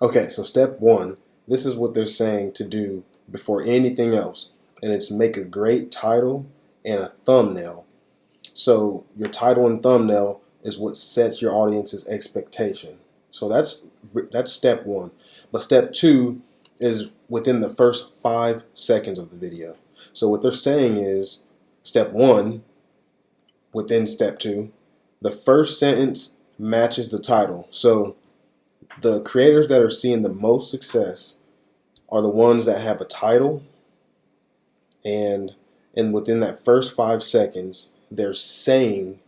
Okay, so step one, this is what they're saying to do before anything else, and it's make a great title and a thumbnail. So your title and thumbnail is what sets your audience's expectation. So that's step one. But step two is within the first 5 seconds of the video. So what they're saying is step one, within step two, the first sentence matches the title. So the creators that are seeing the most success are the ones that have a title, and within that first 5 seconds they're saying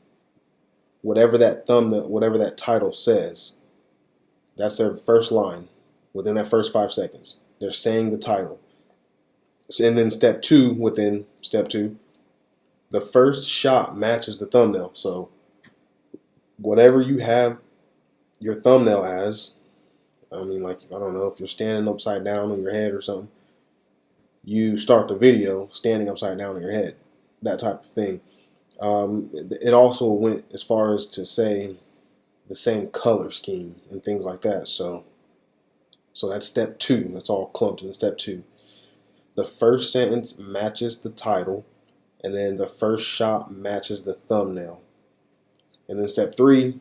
whatever that thumbnail, whatever that title says. That's their first line. Within that first 5 seconds they're saying the title. And then step two, within step two, the first shot matches the thumbnail. So whatever you have your thumbnail as, I mean, like, I don't know, if you're standing upside down on your head or something, you start the video standing upside down on your head, that type of thing. It also went as far as to say the same color scheme and things like that. So that's step two. That's all clumped in step two. The first sentence matches the title, and then the first shot matches the thumbnail. And then step three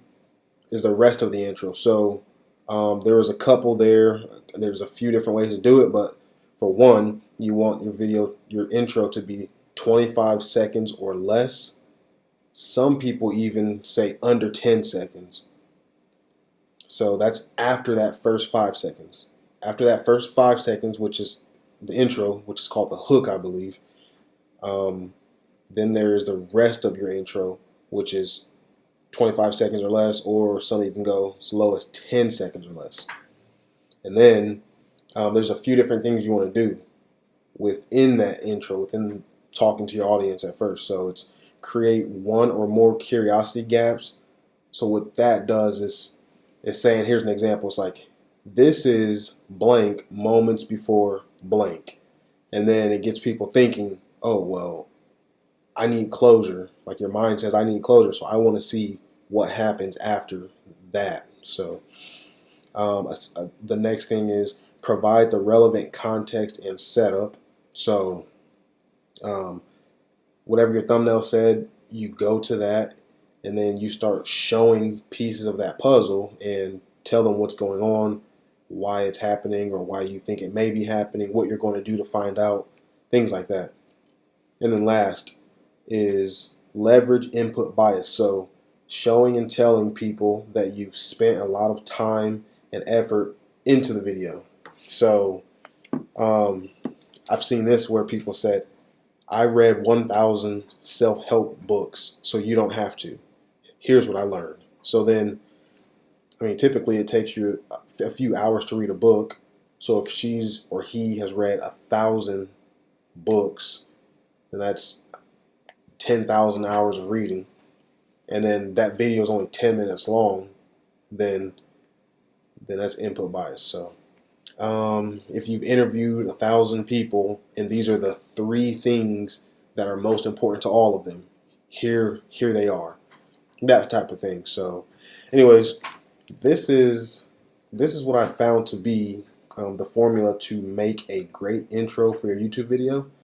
is the rest of the intro. So there was a couple there. There's a few different ways to do it, but for one, you want your video, your intro, to be 25 seconds or less. Some people even say under 10 seconds. So that's after that first 5 seconds. After that first 5 seconds, which is the intro, which is called the hook, I believe, then there is the rest of your intro, which is 25 seconds or less, or some even go as low as 10 seconds or less. And then there's a few different things you want to do within that intro, within talking to your audience at first. So it's create one or more curiosity gaps. So what that does is it's saying, here's an example. It's like, this is blank moments before blank. And then it gets people thinking, oh, well, I need closure. Like, your mind says, I need closure. So I want to see what happens after that. So the next thing is provide the relevant context and setup. So whatever your thumbnail said, you go to that, and then you start showing pieces of that puzzle and tell them what's going on, why it's happening, or why you think it may be happening, what you're going to do to find out, things like that. And then last is leverage input bias. So showing and telling people that you've spent a lot of time and effort into the video. So I've seen this where people said, I read 1,000 self-help books, so you don't have to. Here's what I learned. So then, I mean, typically it takes you a few hours to read a book. So if she's or he has read 1,000 books, then that's 10,000 hours of reading. And then that video is only 10 minutes long, then that's input bias. So if you've interviewed 1,000 people and these are the three things that are most important to all of them, here they are, that type of thing. So anyways, this is what I found to be the formula to make a great intro for your YouTube video.